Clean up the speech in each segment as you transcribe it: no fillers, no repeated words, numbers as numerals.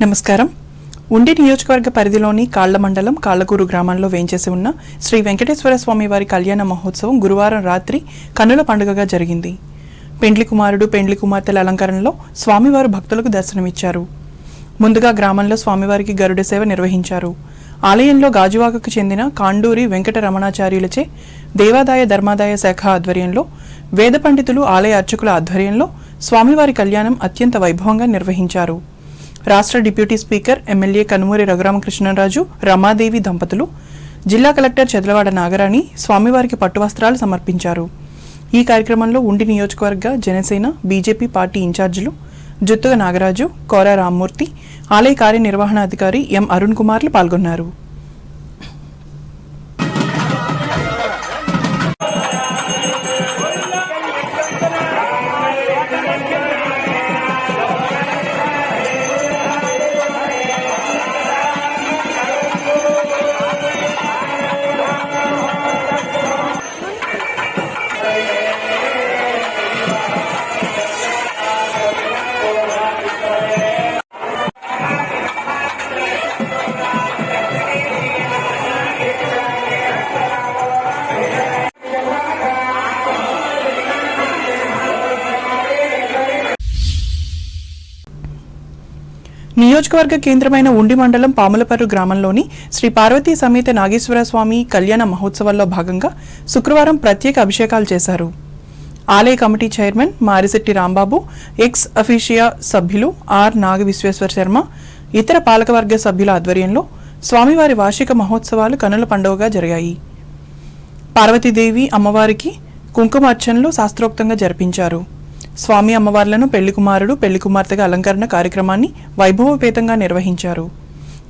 నమస్కారం. ఉండి నియోజకవర్గ పరిధిలోని కాళ్ల మండలం కాళ్లకూరు గ్రామంలో వేంచేసి ఉన్న శ్రీ వెంకటేశ్వర స్వామి వారి కళ్యాణ మహోత్సవం గురువారం రాత్రి కన్నుల పండుగగా జరిగింది. పెండ్లి కుమారుడు పెండ్లి కుమార్తెల అలంకరణలో స్వామివారు భక్తులకు దర్శనమిచ్చారు. ముందుగా గ్రామంలో స్వామివారికి గరుడ సేవ నిర్వహించారు. ఆలయంలో గాజువాకకు చెందిన కాండూరి వెంకట రమణాచార్యులచే దేవాదాయ ధర్మాదాయ శాఖ ఆధ్వర్యంలో వేద పండితులు ఆలయ అర్చకుల ఆధ్వర్యంలో స్వామివారి కళ్యాణం అత్యంత వైభవంగా నిర్వహించారు. రాష్ట్ర deputy speaker MLA Kanumuri Raghuramakrishnaraju, Ramadevi దంపతులు, జిల్లా కలెక్టర్ చెదలవాడ నాగరాణి స్వామివారికి పట్టువస్త్రాలు సమర్పించారు. ఈ కార్యక్రమంలో ఉండి నియోజకవర్గ జనసేన బీజేపీ పార్టీ ఇన్ఛార్జీలు జుత్తుగ నాగరాజు, కోర రామ్మూర్తి, ఆలయ కార్యనిర్వహణాధికారి ఎం అరుణ్ కుమార్లు పాల్గొన్నారు. నియోజకవర్గ కేంద్రమైన ఉండి మండలం పాములపర్రు గ్రామంలోని శ్రీ పార్వతీ సమేత నాగేశ్వర స్వామి కళ్యాణ మహోత్సవాల్లో భాగంగా శుక్రవారం ప్రత్యేక అభిషేకాలు చేశారు. ఆలయ committee chairman Marisetti Rambabu, ex officio సభ్యులు ఆర్ నాగ విశ్వేశ్వర శర్మ, ఇతర పాలకవర్గ సభ్యుల ఆధ్వర్యంలో స్వామివారి వార్షిక మహోత్సవాలు కన్నుల పండుగగా జరిగాయి. పార్వతీదేవి అమ్మవారికి కుంకుమార్చనలు శాస్త్రోక్తంగా జరిపించారు. స్వామి అమ్మవార్లను పెళ్లి కుమారుడు పెళ్లి కుమార్తెగా అలంకరణ కార్యక్రమాన్ని వైభవపేతంగా నిర్వహించారు.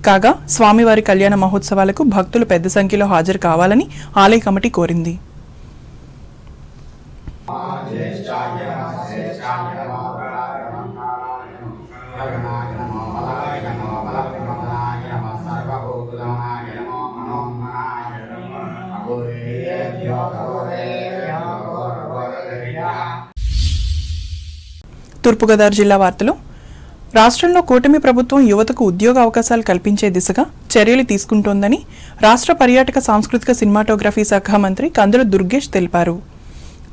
కాగా స్వామివారి కళ్యాణ మహోత్సవాలకు భక్తులు పెద్ద సంఖ్యలో హాజరు కావాలని ఆలయ కమిటీ కోరింది. తూర్పుగోదావరి జిల్లా వార్తలు. రాష్ట్రంలో కూటమి ప్రభుత్వం యువతకు ఉద్యోగ అవకాశాలు కల్పించే దిశగా చర్యలు తీసుకుంటోందని రాష్ట్ర పర్యాటక సాంస్కృతిక సినిమాటోగ్రఫీ శాఖ మంత్రి కందుల దుర్గేష్ తెలిపారు.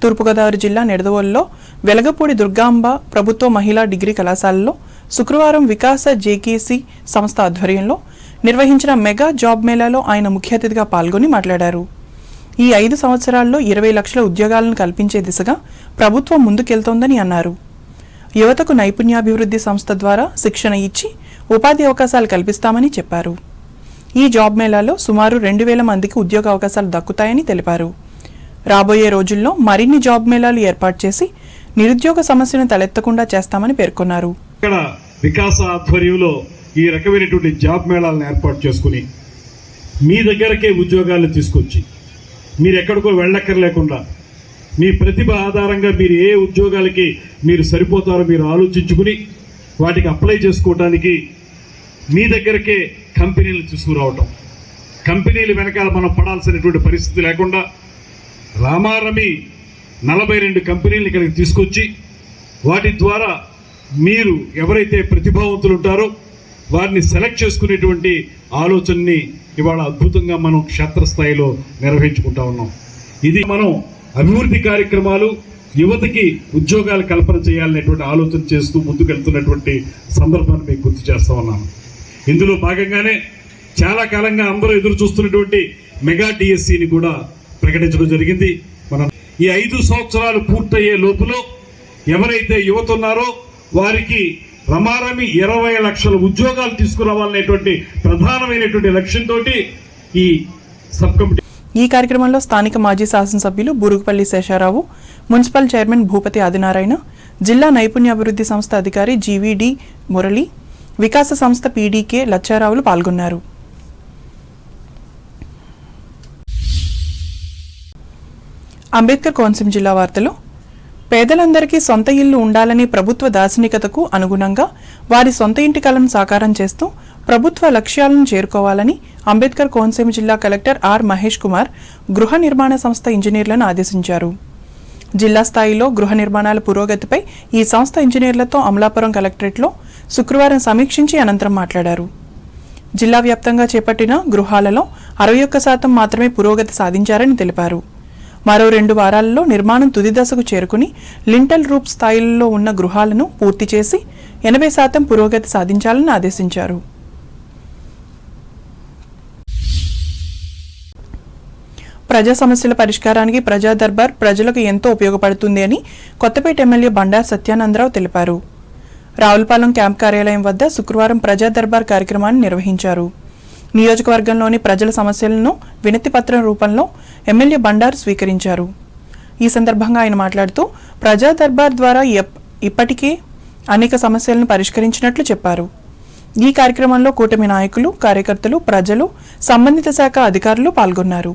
తూర్పుగోదావరి జిల్లా నిడదవోలులో వెలగపూడి దుర్గాంబ ప్రభుత్వ మహిళా డిగ్రీ కళాశాలలో శుక్రవారం వికాస జేకేసీ సంస్థ ఆధ్వర్యంలో నిర్వహించిన మెగా జాబ్ మేళాలో ఆయన ముఖ్య అతిథిగా పాల్గొని మాట్లాడారు. ఈ 5 సంవత్సరాల్లో 20 లక్షల ఉద్యోగాలను కల్పించే దిశగా ప్రభుత్వం ముందుకెళ్తోందని అన్నారు. యువతకు నైపుణ్యాభివృద్ధి సంస్థ ద్వారా శిక్షణ ఇచ్చి ఉపాధి అవకాశాలు కల్పిస్తామని చెప్పారు. ఈ జాబ్ మేళాలో సుమారు 2000 మందికి ఉద్యోగ అవకాశాలు దక్కుతాయని తెలిపారు. రాబోయే రోజుల్లో మరిన్ని జాబ్ మేళాలు ఏర్పాటు చేసి నిరుద్యోగ సమస్యను తలెత్తకుండా చేస్తామని పేర్కొన్నారు. ఇక్కడ వికాస ఆధ్వర్యంలో ఈ రకమైనటువంటి జాబ్ మేళాలను ఏర్పాటు చేసుకుని మీ దగ్గరకే ఉద్యోగాలు తీసుకొచ్చి మీరు ఎక్కడికో వెళ్ళక్కర్లేకుండా మీ ప్రతిభ ఆధారంగా మీరు ఏ ఉద్యోగాలకి మీరు సరిపోతారో మీరు ఆలోచించుకుని వాటికి అప్లై చేసుకోవడానికి మీ దగ్గరకే కంపెనీలు తీసుకురావటం, కంపెనీలు వెనకాల మనం పడాల్సినటువంటి పరిస్థితి లేకుండా రామారమి 42 కంపెనీలు ఇక్కడికి తీసుకొచ్చి వాటి ద్వారా మీరు ఎవరైతే ప్రతిభావంతులు ఉంటారో వారిని సెలెక్ట్ చేసుకునేటువంటి ఆలోచనని ఇవాళ అద్భుతంగా మనం క్షేత్రస్థాయిలో నిర్వహించుకుంటా ఉన్నాం. ఇది మనం అభివృద్ధి కార్యక్రమాలు యువతకి ఉద్యోగాలు కల్పన చేయాలనేటువంటి ఆలోచన చేస్తూ ముందుకెళ్తున్నటువంటి సందర్భాన్ని మీకు గుర్తు చేస్తా ఉన్నాను. ఇందులో భాగంగానే చాలా కాలంగా అందరూ ఎదురు చూస్తున్నటువంటి మెగా డిఎస్సిని కూడా ప్రకటించడం జరిగింది. మనం ఈ 5 సంవత్సరాలు పూర్తయ్యే లోపులో ఎవరైతే యువత ఉన్నారో వారికి రమారమి 20 లక్షల ఉద్యోగాలు తీసుకురావాలనేటువంటి ప్రధానమైనటువంటి లక్ష్యంతో ఈ సబ్ కమిటీ. ఈ కార్యక్రమంలో స్థానిక మాజీ శాసనసభ్యులు బూరుగుపల్లి శేషారావు, మున్సిపల్ చైర్మన్ భూపతి ఆదినారాయణ, జిల్లా నైపుణ్యాభివృద్ధి సంస్థ అధికారి జీవీడి మురళి, వికాస సంస్థ పీడీకే లచ్చారావులు పాల్గొన్నారు. అంబేద్కర్ కోనసీమ జిల్లా వార్తలు. పేదలందరికీ సొంత ఇల్లు ఉండాలని ప్రభుత్వ దార్శనికతకు అనుగుణంగా వారి సొంత ఇంటి కలను సాకారం చేస్తూ ప్రభుత్వ లక్ష్యాలను చేరుకోవాలని అంబేద్కర్ కోనసీమ జిల్లా కలెక్టర్ ఆర్ మహేష్ కుమార్ గృహ నిర్మాణ సంస్థ ఇంజనీర్లను ఆదేశించారు. జిల్లా స్థాయిలో గృహ నిర్మాణాల పురోగతిపై ఈ సంస్థ ఇంజనీర్లతో అమలాపురం కలెక్టరేట్లో శుక్రవారం సమీక్షించి అనంతరం మాట్లాడారు. జిల్లా వ్యాప్తంగా చేపట్టిన గృహాలలో 61% మాత్రమే పురోగతి సాధించారని తెలిపారు. మరో 2 వారాలలో నిర్మాణం తుది దశకు చేరుకుని లింటల్ రూప్ స్థాయిలో ఉన్న గృహాలను పూర్తి చేసి 80% పురోగతి సాధించాలని ఆదేశించారు. ప్రజా సమస్యల పరిష్కారానికి ప్రజా దర్బార్ ప్రజలకు ఎంతో ఉపయోగపడుతుంది అని కొత్తపేట ఎమ్మెల్యే బండారు సత్యానందరావు తెలిపారు. రావులపాలెం క్యాంప్ కార్యాలయం వద్ద శుక్రవారం ప్రజా దర్బార్ కార్యక్రమాన్ని నిర్వహించారు. నియోజకవర్గంలోని ప్రజల సమస్యలను వినతి పత్రం రూపంలో ఎమ్మెల్యే బండారు స్వీకరించారు. ఈ సందర్భంగా ఆయన మాట్లాడుతూ ప్రజా దర్బార్ ద్వారా ఇప్పటికే అనేక సమస్యలను పరిష్కరించినట్లు చెప్పారు. ఈ కార్యక్రమంలో కూటమి నాయకులు, కార్యకర్తలు, ప్రజలు, సంబంధిత శాఖ అధికారులు పాల్గొన్నారు.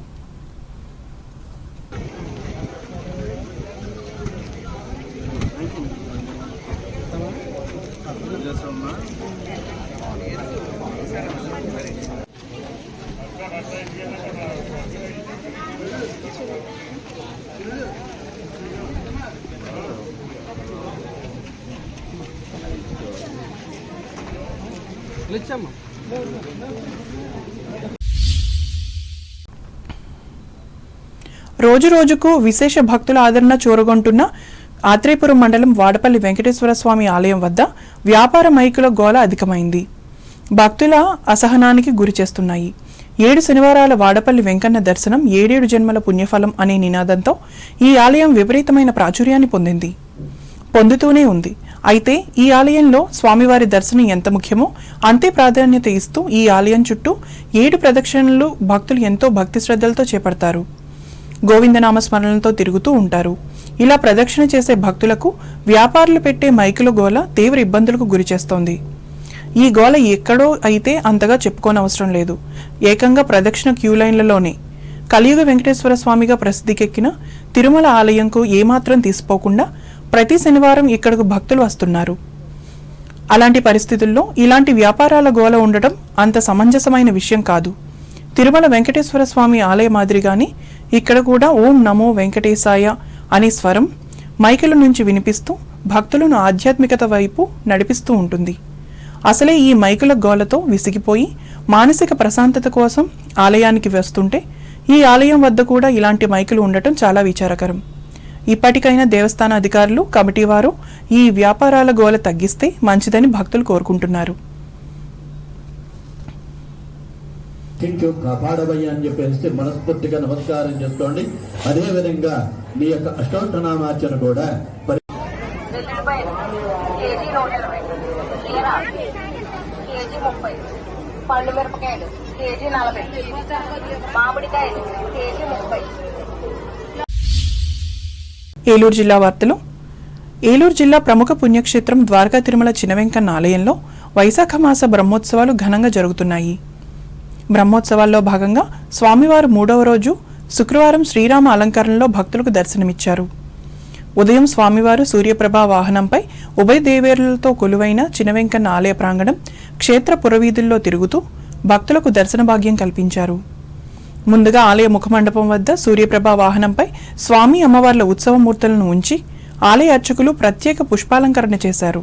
రోజు రోజుకు విశేష భక్తుల ఆదరణ చూరగొంటున్న ఆత్రేయపురం మండలం వాడపల్లి వెంకటేశ్వర స్వామి ఆలయం వద్ద వ్యాపార మైకుల గోల అధికమైంది. భక్తుల అసహనానికి గురి చేస్తున్నాయి. 7 శనివారాల వాడపల్లి వెంకన్న దర్శనం 7 జన్మల పుణ్యఫలం అనే నినాదంతో ఈ ఆలయం విపరీతమైన ప్రాచుర్యాన్ని పొందుతూనే ఉంది. అయితే ఈ ఆలయంలో స్వామివారి దర్శనం ఎంత ముఖ్యమో అంతే ప్రాధాన్యత ఇస్తూ ఈ ఆలయం చుట్టూ 7 ప్రదక్షిణలు భక్తులు ఎంతో భక్తి శ్రద్ధలతో చేపడతారు. గోవిందనామ స్మరణలతో తిరుగుతూ ఉంటారు. ఇలా ప్రదక్షిణ చేసే భక్తులకు వ్యాపారులు పెట్టే మైకుల గోల తీవ్ర ఇబ్బందులకు గురి చేస్తోంది. ఈ గోల ఎక్కడో అయితే అంతగా చెప్పుకోనవసరం లేదు. ఏకంగా ప్రదక్షిణ క్యూ లైన్లలోనే కలియుగ వెంకటేశ్వర స్వామిగా ప్రసిద్ధికెక్కిన తిరుమల ఆలయంకు ఏమాత్రం తీసిపోకుండా ప్రతి శనివారం ఇక్కడకు భక్తులు వస్తున్నారు. అలాంటి పరిస్థితుల్లో ఇలాంటి వ్యాపారాల గోల ఉండటం అంత సమంజసమైన విషయం కాదు. తిరుమల వెంకటేశ్వర స్వామి ఆలయ మాదిరిగానే ఇక్కడ కూడా ఓం నమో వెంకటేశాయ అనే స్వరం మైకుల నుంచి వినిపిస్తూ భక్తులను ఆధ్యాత్మికత వైపు నడిపిస్తూ ఉంటుంది. అసలే ఈ మైకుల గోలతో విసిగిపోయి మానసిక ప్రశాంతత కోసం ఆలయానికి వస్తుంటే ఈ ఆలయం వద్ద కూడా ఇలాంటి మైకులు ఉండటం చాలా విచారకరం. ఇప్పటికైనా దేవస్థాన అధికారులు, కమిటీ వారు ఈ వ్యాపారాల గోల తగ్గిస్తే మంచిదని భక్తులు కోరుకుంటున్నారు. కాపాడవయ్య అని చెప్పేసి మనస్ఫూర్తిగా నమస్కారం చేసుకోండి. అదేవిధంగా మీ యొక్క అష్టోత్తనామార్చన కూడా పండు మిరపకాయలు కేజీ 40, మామిడికాయలు కేజీ 30. ఏలూరు జిల్లా వార్తలు. ఏలూరు జిల్లా ప్రముఖ పుణ్యక్షేత్రం ద్వారకా తిరుమల చినవెంకన్న ఆలయంలో వైశాఖ మాస బ్రహ్మోత్సవాలు ఘనంగా జరుగుతున్నాయి. బ్రహ్మోత్సవాల్లో భాగంగా స్వామివారు 3వ రోజు శుక్రవారం శ్రీరామ అలంకరణలో భక్తులకు దర్శనమిచ్చారు. ఉదయం స్వామివారు సూర్యప్రభా వాహనంపై ఉభయ దేవేరులతో కొలువైన చినవెంకన్న ఆలయ ప్రాంగణం, క్షేత్ర పురవీధుల్లో తిరుగుతూ భక్తులకు దర్శన భాగ్యం కల్పించారు. ముందుగా ఆలయ ముఖమండపం వద్ద సూర్యప్రభా వాహనంపై స్వామి అమ్మవార్ల ఉత్సవమూర్తులను ఉంచి ఆలయ అర్చకులు ప్రత్యేక పుష్పాలంకరణ చేశారు.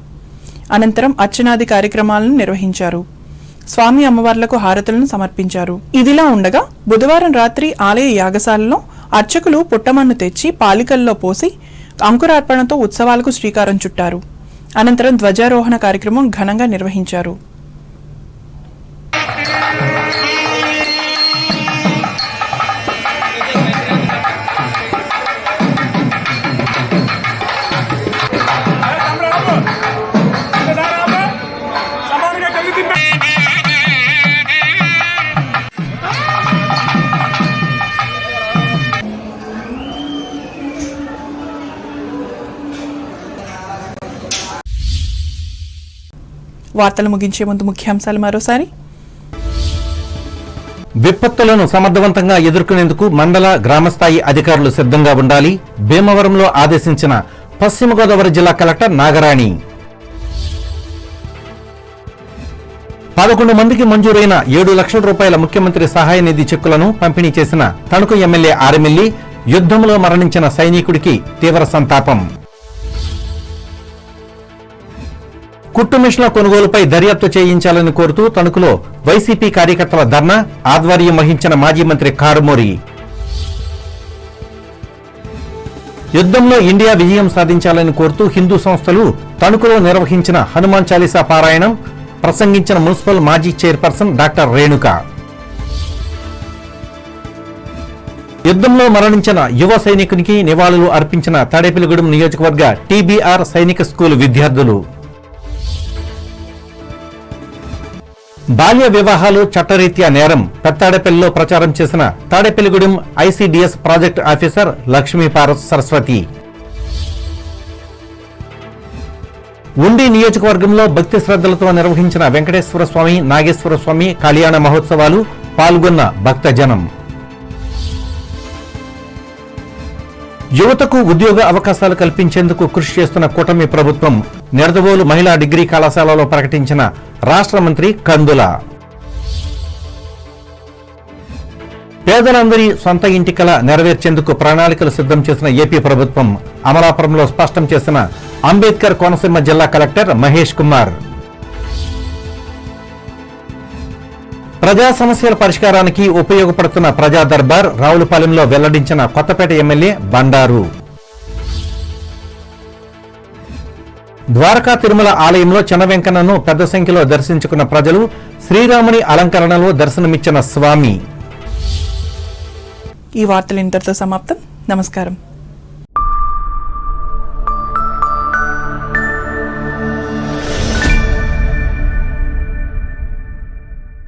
అనంతరం అర్చనాది కార్యక్రమాలను నిర్వహించారు. స్వామి అమ్మవార్లకు హారతులను సమర్పించారు. ఇదిలా ఉండగా బుధవారం రాత్రి ఆలయ యాగశాలలో అర్చకులు పుట్టమన్ను తెచ్చి పాలికల్లో పోసి అంకురార్పణతో ఉత్సవాలకు శ్రీకారం చుట్టారు. అనంతరం ధ్వజారోహణ కార్యక్రమం ఘనంగా నిర్వహించారు. వార్తలు ముగించే ముందు ముఖ్యాంశాలు మరోసారి. విపత్తులను సమర్థవంతంగా ఎదుర్కొనేందుకు మండల, గ్రామస్థాయి అధికారులు సిద్ధంగా ఉండాలి. భీమవరంలో ఆదేశించిన పశ్చిమ గోదావరి జిల్లా కలెక్టర్ నాగరాణి. 11 మందికి మంజూరైన 7 లక్షల రూపాయల ముఖ్యమంత్రి సహాయ నిధి చెక్కులను పంపిణీ చేసిన తణుకు ఎమ్మెల్యే ఆరెమిల్లి యుద్ధంలో మరణించిన సైనికుడికి తీవ్ర సంతాపం. కుట్టు మిషన్ల కొనుగోలుపై దర్యాప్తు చేయించాలని కోరుతూ తణుకులో వైసీపీ కార్యకర్తల ధర్నా, ఆధ్వర్యం వహించిన మాజీ మంత్రి కారుమూరి. యుద్ధంలో ఇండియా విజయం సాధించాలని కోరుతూ హిందూ సంస్థలు తణుకులో నిర్వహించిన హనుమాన్ చాలీసా పారాయణం, ప్రసంగించిన మున్సిపల్ మాజీ చైర్పర్సన్ డాక్టర్ రేణుక. యుద్ధంలో మరణించిన యువ సైనికునికి నివాళులు అర్పించిన తాడేపల్లిగూడెం నియోజకవర్గ టీబీఆర్ సైనిక స్కూల్ విద్యార్థులు. బాల్య వివాహాలు చట్టరీత్యా నేరం పెత్తాడేపల్లిలో ప్రచారం చేసిన Tadepalligudem ICDS project officer Lakshmiparvathi Saraswathi. ఉండి నియోజకవర్గంలో భక్తి శ్రద్ధలతో నిర్వహించిన వెంకటేశ్వర స్వామి, నాగేశ్వర స్వామి కళ్యాణ మహోత్సవాలు, పాల్గొన్న భక్తజనం. యువతకు ఉద్యోగ అవకాశాలు కల్పించేందుకు కృషి చేస్తున్న కూటమి ప్రభుత్వం నిడదవోలు మహిళా డిగ్రీ కళాశాలలో ప్రకటించిన రాష్ట్ర మంత్రి కందుల. పేదలందరి సొంత ఇంటి కల నెరవేర్చేందుకు ప్రణాళికలు సిద్ధం చేసిన ఏపీ ప్రభుత్వం అమలాపురంలో స్పష్టం చేసిన అంబేద్కర్ కోనసీమ జిల్లా కలెక్టర్ మహేష్ కుమార్. ప్రజా సమస్యల పరిష్కారానికి ఉపయోగపడుతున్న ప్రజా దర్బార్ రావులపాలెంలో వెల్లడించిన కొత్తపేట ఎమ్మెల్యే బండారు. ద్వారకా తిరుమల ఆలయంలో చిన్న వెంకన్నను పెద్ద సంఖ్యలో దర్శించుకున్న ప్రజలు, శ్రీరాముని అలంకరణలో దర్శనమిచ్చిన స్వామి. ఈ వార్తలు ఇంతటితో సమాప్తం. నమస్కారం.